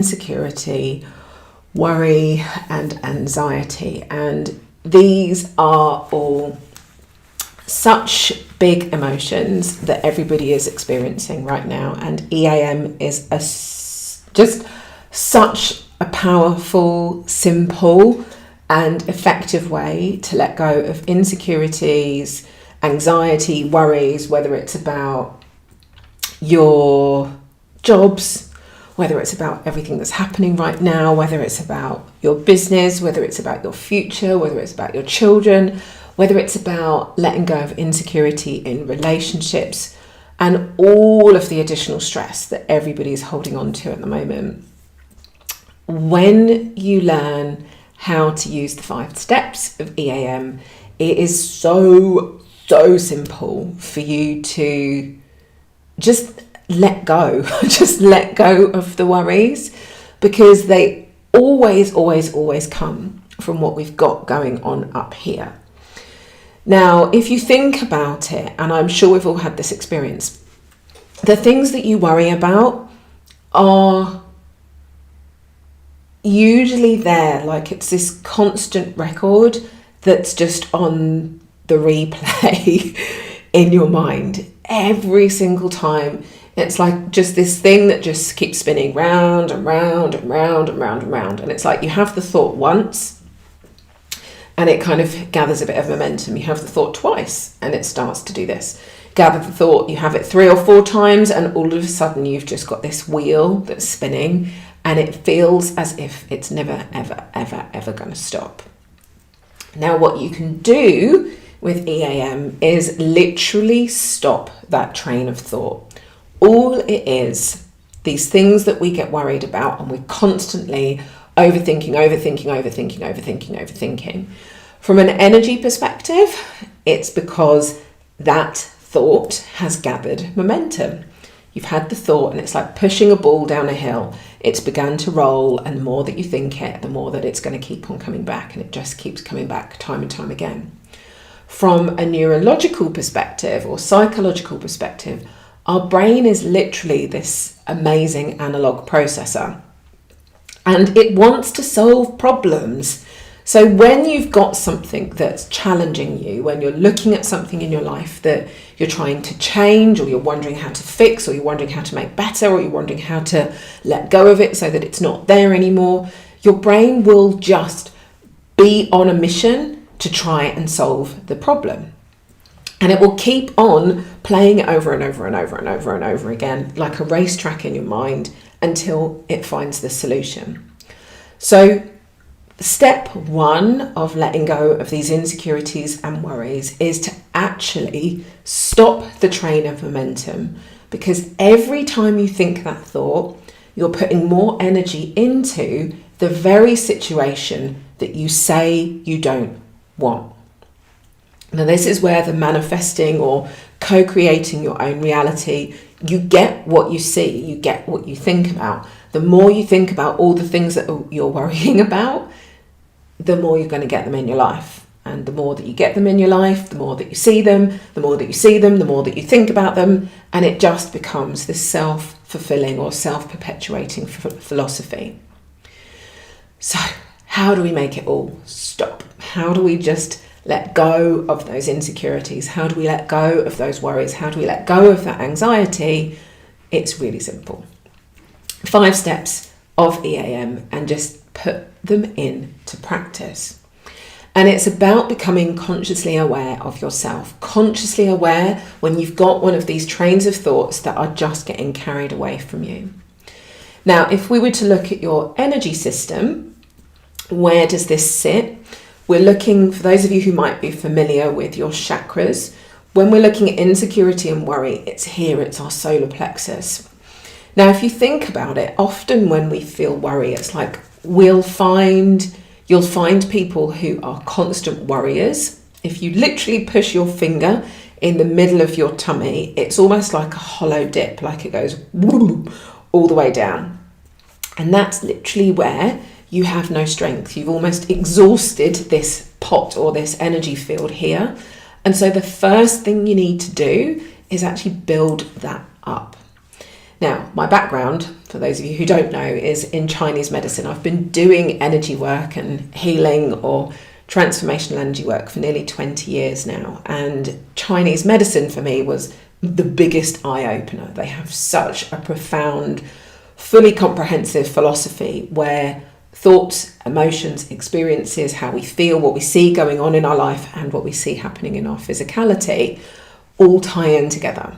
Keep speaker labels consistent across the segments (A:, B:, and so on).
A: insecurity, worry, and anxiety. And these are all such big emotions that everybody is experiencing right now. And EAM is just such a powerful, simple, and effective way to let go of insecurities, anxiety, worries, whether it's about your jobs, whether it's about everything that's happening right now, whether it's about your business, whether it's about your future, whether it's about your children, whether it's about letting go of insecurity in relationships, and all of the additional stress that everybody is holding on to at the moment. When you learn how to use the 5 steps of EAM, it is so simple for you to just let go, just let go of the worries, because they always come from what we've got going on up here. Now, if you think about it, and I'm sure we've all had this experience, the things that you worry about are usually there, like it's this constant record that's just on the replay in your mind every single time. It's like just this thing that just keeps spinning round and round and round and round and round. And it's like you have the thought once and it kind of gathers a bit of momentum. You have the thought twice and it starts to do this. Gather the thought, you have it 3 or 4 times, and all of a sudden you've just got this wheel that's spinning, and it feels as if it's never, ever going to stop. Now, what you can do with EAM is literally stop that train of thought. All it is, these things that we get worried about and we're constantly overthinking. From an energy perspective, it's because that thought has gathered momentum. You've had the thought and it's like pushing a ball down a hill. It's begun to roll, and the more that you think it, the more that it's going to keep on coming back, and it just keeps coming back time and time again. From a neurological perspective or psychological perspective, our brain is literally this amazing analog processor, and it wants to solve problems. So when you've got something that's challenging you, when you're looking at something in your life that you're trying to change, or you're wondering how to fix, or you're wondering how to make better, or you're wondering how to let go of it so that it's not there anymore, your brain will just be on a mission to try and solve the problem. And it will keep on playing it over and over and over and over and over again, like a racetrack in your mind, until it finds the solution. So step 1 of letting go of these insecurities and worries is to actually stop the train of momentum, because every time you think that thought, you're putting more energy into the very situation that you say you don't want. Now, this is where the manifesting or co-creating your own reality, you get what you see, you get what you think about. The more you think about all the things that you're worrying about, the more you're going to get them in your life. And the more that you get them in your life, the more that you see them, the more that you see them, the more that you think about them. And it just becomes this self-fulfilling or self-perpetuating philosophy. So how do we make it all stop? How do we just let go of those insecurities? How do we let go of those worries? How do we let go of that anxiety? It's really simple. 5 steps of EAM, and just put them into practice. And it's about becoming consciously aware of yourself, consciously aware when you've got one of these trains of thoughts that are just getting carried away from you. Now, if we were to look at your energy system, where does this sit? We're looking, for those of you who might be familiar with your chakras, when we're looking at insecurity and worry, it's here, it's our solar plexus. Now, if you think about it, often when we feel worry, it's like you'll find people who are constant worriers. If you literally push your finger in the middle of your tummy, it's almost like a hollow dip, like it goes whoop, all the way down. And that's literally where you have no strength. You've almost exhausted this pot or this energy field here. And so the first thing you need to do is actually build that up. Now, my background for those of you who don't know, is in Chinese medicine. I've been doing energy work and healing or transformational energy work for nearly 20 years now. And Chinese medicine for me was the biggest eye-opener. They have such a profound, fully comprehensive philosophy where thoughts, emotions, experiences, how we feel, what we see going on in our life and what we see happening in our physicality all tie in together.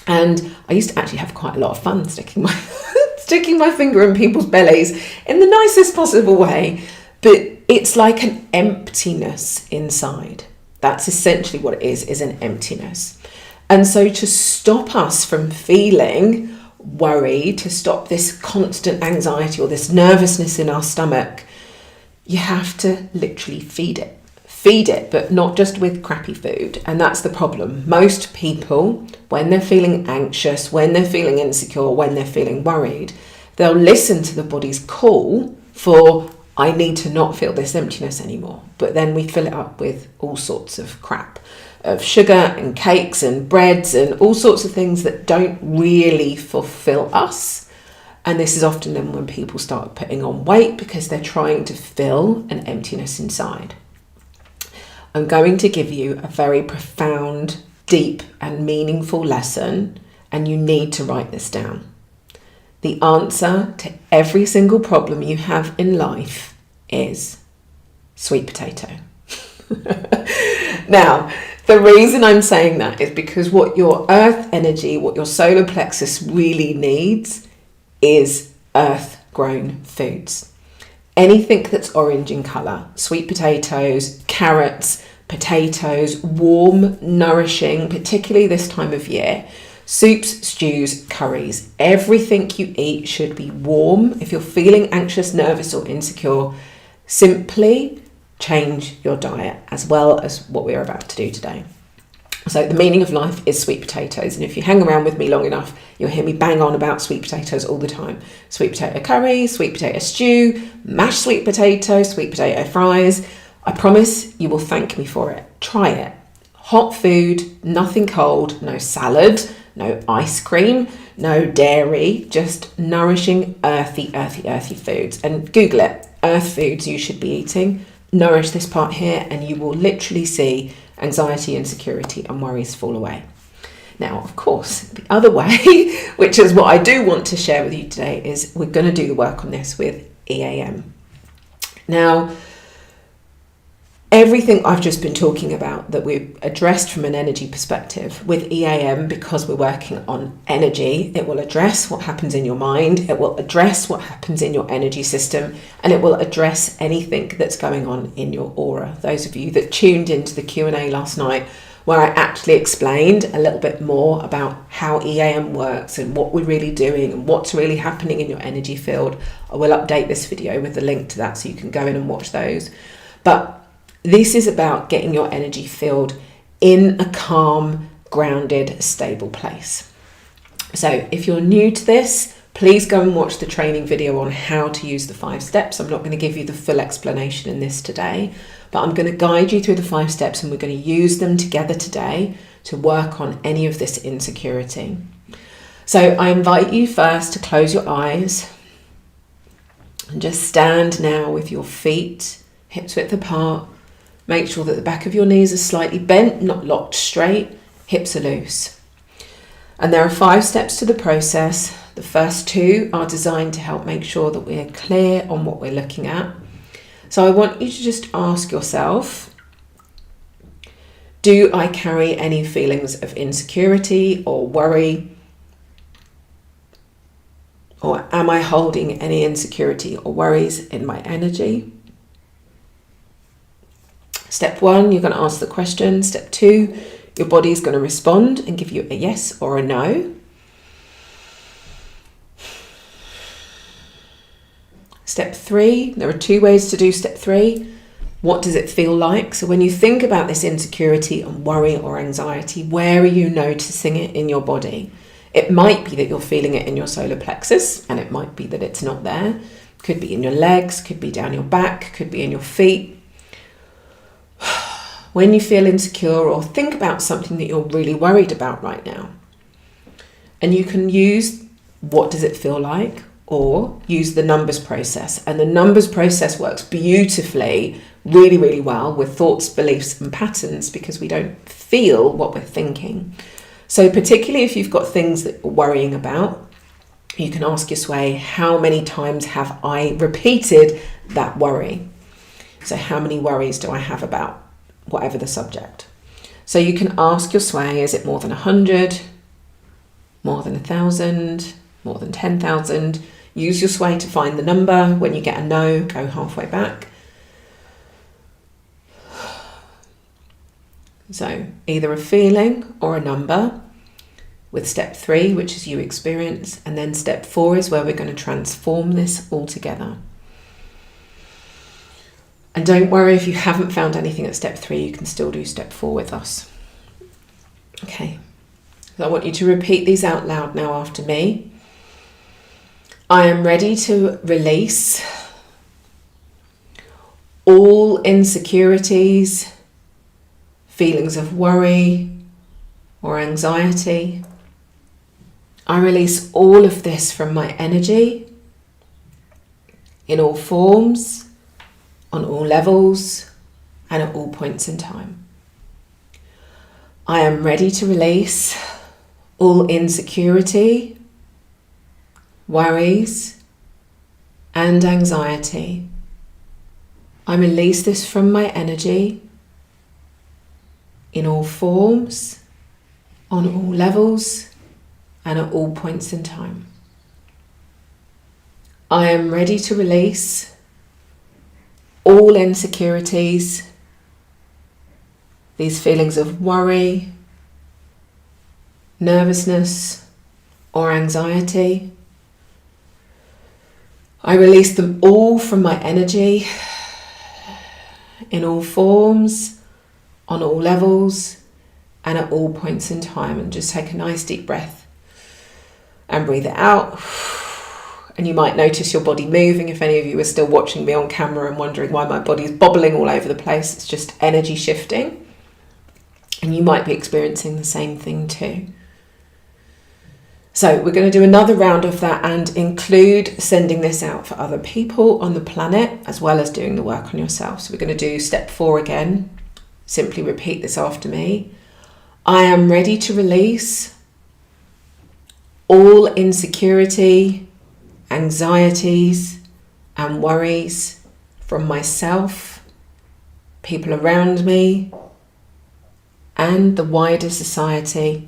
A: And I used to actually have quite a lot of fun sticking my finger in people's bellies in the nicest possible way, but it's like an emptiness inside. That's essentially what it is an emptiness. And so to stop us from feeling worry, to stop this constant anxiety or this nervousness in our stomach, you have to literally feed it. Feed it, but not just with crappy food. And that's the problem. Most people, when they're feeling anxious, when they're feeling insecure, when they're feeling worried, they'll listen to the body's call for, I need to not feel this emptiness anymore. But then we fill it up with all sorts of crap, of sugar and cakes and breads and all sorts of things that don't really fulfill us. And this is often then when people start putting on weight because they're trying to fill an emptiness inside. I'm going to give you a very profound, deep and meaningful lesson, and you need to write this down. The answer to every single problem you have in life is sweet potato. Now, the reason I'm saying that is because what your earth energy, what your solar plexus really needs is earth-grown foods. Anything that's orange in colour, sweet potatoes, carrots, potatoes, warm, nourishing, particularly this time of year, soups, stews, curries, everything you eat should be warm. If you're feeling anxious, nervous or insecure, simply change your diet as well as what we're about to do today. So the meaning of life is sweet potatoes. And if you hang around with me long enough, you'll hear me bang on about sweet potatoes all the time. Sweet potato curry, sweet potato stew, mashed sweet potato, sweet potato fries. I promise you will thank me for it. Try it. Hot food, nothing cold, no salad, no ice cream, no dairy, just nourishing, earthy foods. And Google it, earth foods you should be eating. Nourish this part here and you will literally see anxiety, insecurity and worries fall away. Now, of course, the other way, which is what I do want to share with you today, is we're going to do the work on this with EAM. Now, everything I've just been talking about that we've addressed from an energy perspective with EAM, because we're working on energy, it will address what happens in your mind, it will address what happens in your energy system, and it will address anything that's going on in your aura. Those of you that tuned into the Q&A last night, where I actually explained a little bit more about how EAM works and what we're really doing and what's really happening in your energy field, I will update this video with a link to that so you can go in and watch those. But this is about getting your energy field in a calm, grounded, stable place. So if you're new to this, please go and watch the training video on how to use the 5 steps. I'm not going to give you the full explanation in this today, but I'm going to guide you through the 5 steps and we're going to use them together today to work on any of this insecurity. So I invite you first to close your eyes and just stand now with your feet hips width apart. Make sure that the back of your knees are slightly bent, not locked straight, hips are loose. And there are 5 steps to the process. The first 2 are designed to help make sure that we're clear on what we're looking at. So I want you to just ask yourself, do I carry any feelings of insecurity or worry? Or am I holding any insecurity or worries in my energy? Step 1, you're going to ask the question. Step 2, your body is going to respond and give you a yes or a no. Step 3, there are 2 ways to do step 3. What does it feel like? So when you think about this insecurity and worry or anxiety, where are you noticing it in your body? It might be that you're feeling it in your solar plexus, and it might be that it's not there. Could be in your legs, could be down your back, could be in your feet. When you feel insecure or think about something that you're really worried about right now, and you can use what does it feel like? Or use the numbers process. And the numbers process works beautifully, really, really well with thoughts, beliefs, and patterns because we don't feel what we're thinking. So particularly if you've got things that you're worrying about, you can ask your sway, how many times have I repeated that worry? So how many worries do I have about whatever the subject? So you can ask your sway, is it more than 100, more than 1,000, more than 10,000? Use your sway to find the number. When you get a no, go halfway back. So either a feeling or a number with step 3, which is you experience. And then step 4 is where we're going to transform this all together. And don't worry if you haven't found anything at step 3, you can still do step 4 with us. Okay. So I want you to repeat these out loud now after me. I am ready to release all insecurities, feelings of worry or anxiety. I release all of this from my energy in all forms, on all levels, and at all points in time. I am ready to release all insecurity, worries, and anxiety. I release this from my energy in all forms, on all levels, and at all points in time. I am ready to release all insecurities, these feelings of worry, nervousness, or anxiety. I release them all from my energy in all forms, on all levels, and at all points in time. And just take a nice deep breath and breathe it out. And you might notice your body moving. If any of you are still watching me on camera and wondering why my body is bobbling all over the place, it's just energy shifting. And you might be experiencing the same thing too. So we're going to do another round of that and include sending this out for other people on the planet as well as doing the work on yourself. So we're going to do step 4 again. Simply repeat this after me. I am ready to release all insecurity, anxieties, and worries from myself, people around me, and the wider society.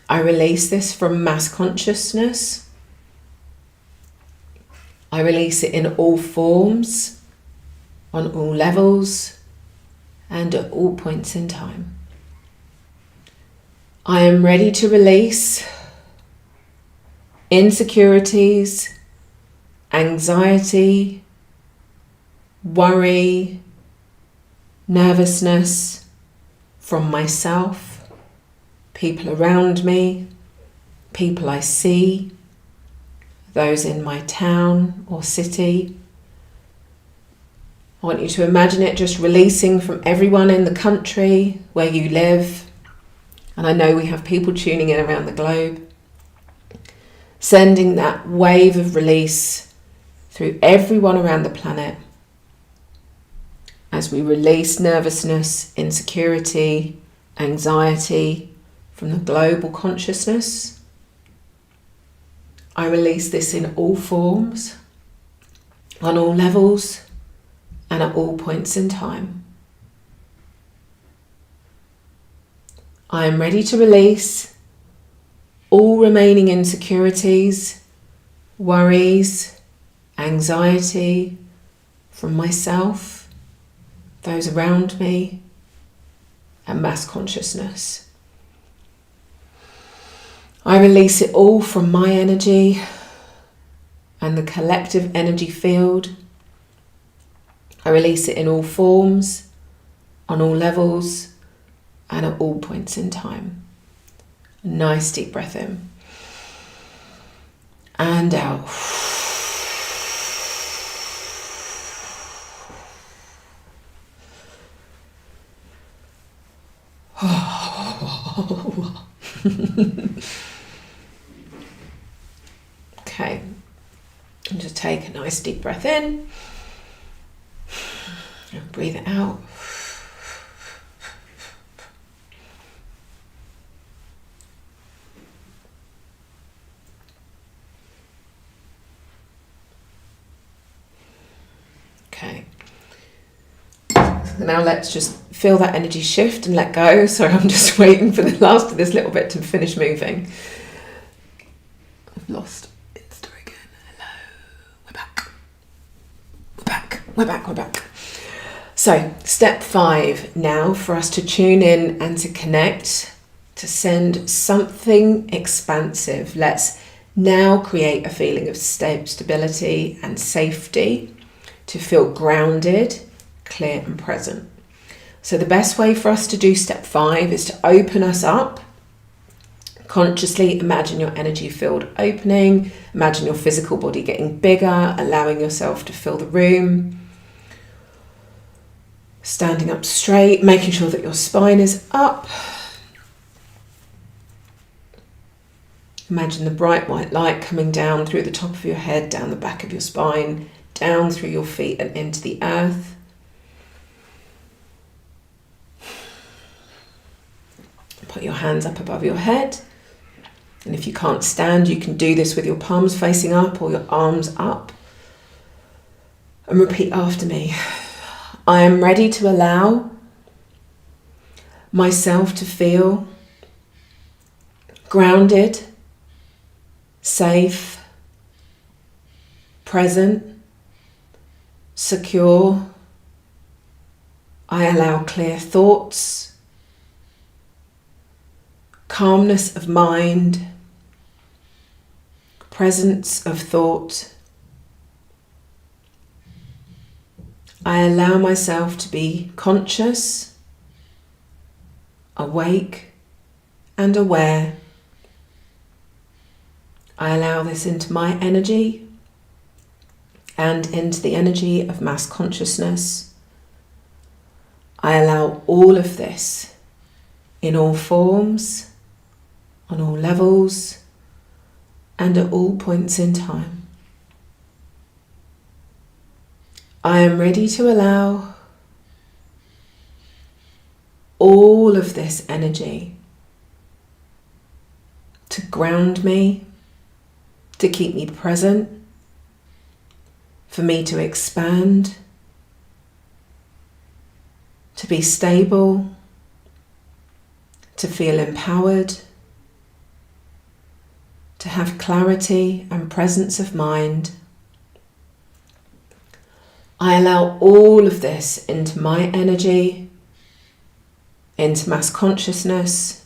A: I release this from mass consciousness. I release it in all forms, on all levels, and at all points in time. I am ready to release insecurities, anxiety, worry, nervousness from myself, people around me, people I see, those in my town or city. I want you to imagine it just releasing from everyone in the country where you live. And I know we have people tuning in around the globe. Sending that wave of release through everyone around the planet as we release nervousness, insecurity, anxiety from the global consciousness. I release this in all forms, on all levels, and at all points in time. I am ready to release all remaining insecurities, worries, anxiety from myself, those around me, and mass consciousness. I release it all from my energy and the collective energy field. I release it in all forms, on all levels, and at all points in time. Nice deep breath in. And out. take a nice deep breath in and breathe it out. Okay. So now let's just feel that energy shift and let go. So I'm just waiting for the last of this little bit to finish moving. I've lost Insta again. Hello. We're back. We're back. So step 5 now for us to tune in and to connect, to send something expansive. Let's now create a feeling of stability and safety, to feel grounded, clear and present. So the best way for us to do step 5 is to open us up. Consciously imagine your energy field opening, imagine your physical body getting bigger, allowing yourself to fill the room. Standing up straight, making sure that your spine is up. Imagine the bright white light coming down through the top of your head, down the back of your spine, down through your feet and into the earth. Put your hands up above your head. And if you can't stand, you can do this with your palms facing up or your arms up. And repeat after me. I am ready to allow myself to feel grounded, safe, present, secure. I allow clear thoughts, calmness of mind, presence of thought. I allow myself to be conscious, awake and aware. I allow this into my energy and into the energy of mass consciousness. I allow all of this in all forms, on all levels, and at all points in time. I am ready to allow all of this energy to ground me, to keep me present, for me to expand, to be stable, to feel empowered, to have clarity and presence of mind. I allow all of this into my energy, into mass consciousness,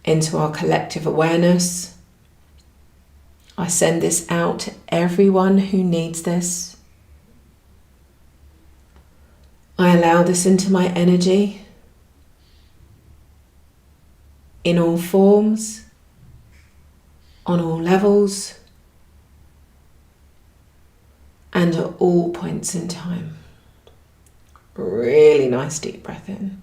A: into our collective awareness. I send this out to everyone who needs this. I allow this into my energy in all forms, on all levels, and at all points in time. Really nice deep breath in.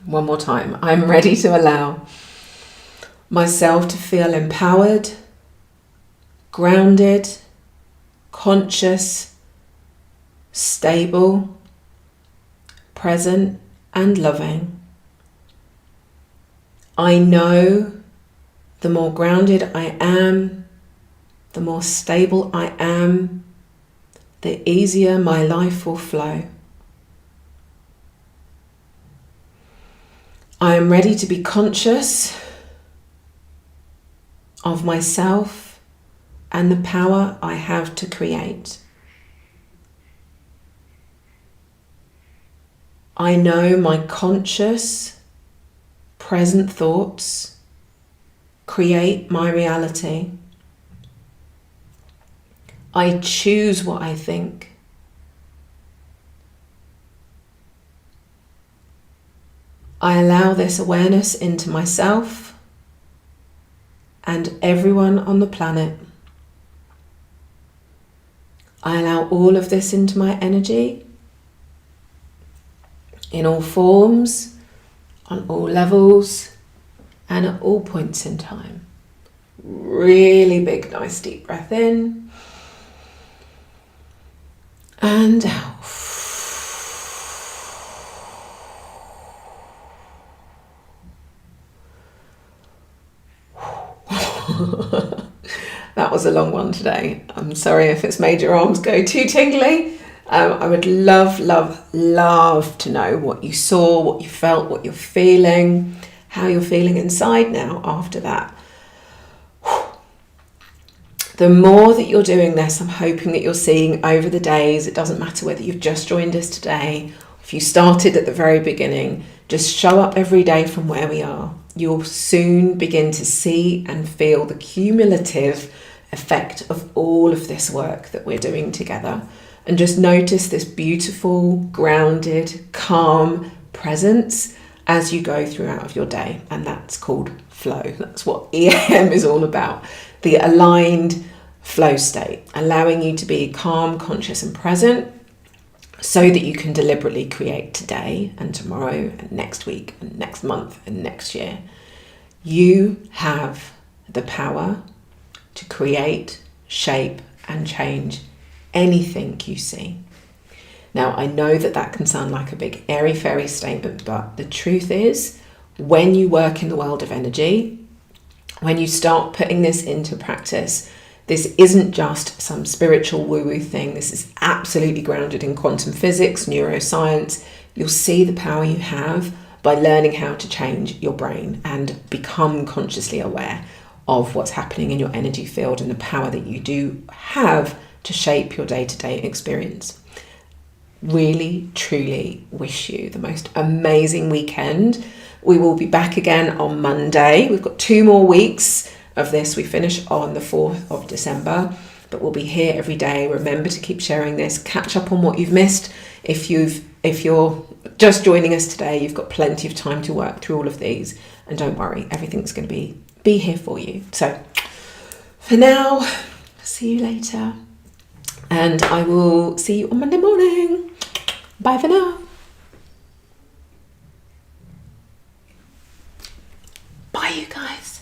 A: One more time. I'm ready to allow myself to feel empowered, grounded, conscious, stable, present and loving. I know the more grounded I am, the more stable I am, the easier my life will flow. I am ready to be conscious of myself and the power I have to create. I know my conscious, present thoughts create my reality. I choose what I think. I allow this awareness into myself and everyone on the planet. I allow all of this into my energy in all forms, on all levels, And at all points in time, really big, nice deep breath in and out. That was a long one today. I'm sorry if it's made your arms go too tingly. I would love, love, love to know what you saw, what you felt, what you're feeling, how you're feeling inside now after that. The more that you're doing this, I'm hoping that you're seeing over the days, it doesn't matter whether you've just joined us today, if you started at the very beginning, just show up every day from where we are. You'll soon begin to see and feel the cumulative effect of all of this work that we're doing together. And just notice this beautiful, grounded, calm presence as you go throughout your day. And that's called flow. That's what EM is all about. The aligned flow state, allowing you to be calm, conscious and present so that you can deliberately create today and tomorrow and next week and next month and next year. You have the power to create, shape and change anything you see. Now, I know that that can sound like a big airy-fairy statement, but the truth is, when you work in the world of energy, when you start putting this into practice, this isn't just some spiritual woo-woo thing. This is absolutely grounded in quantum physics, neuroscience. You'll see the power you have by learning how to change your brain and become consciously aware of what's happening in your energy field and the power that you do have to shape your day-to-day experience. Really, truly wish you the most amazing weekend. We will be back again on Monday. We've got 2 more weeks of this. We finish on the 4th of December, but we'll be here every day. Remember to keep sharing this. Catch up on what you've missed. If you're just joining us today, you've got plenty of time to work through all of these. And don't worry, everything's going to be here for you. So for now, see you later. And I will see you on Monday morning. Bye for now. Bye, you guys.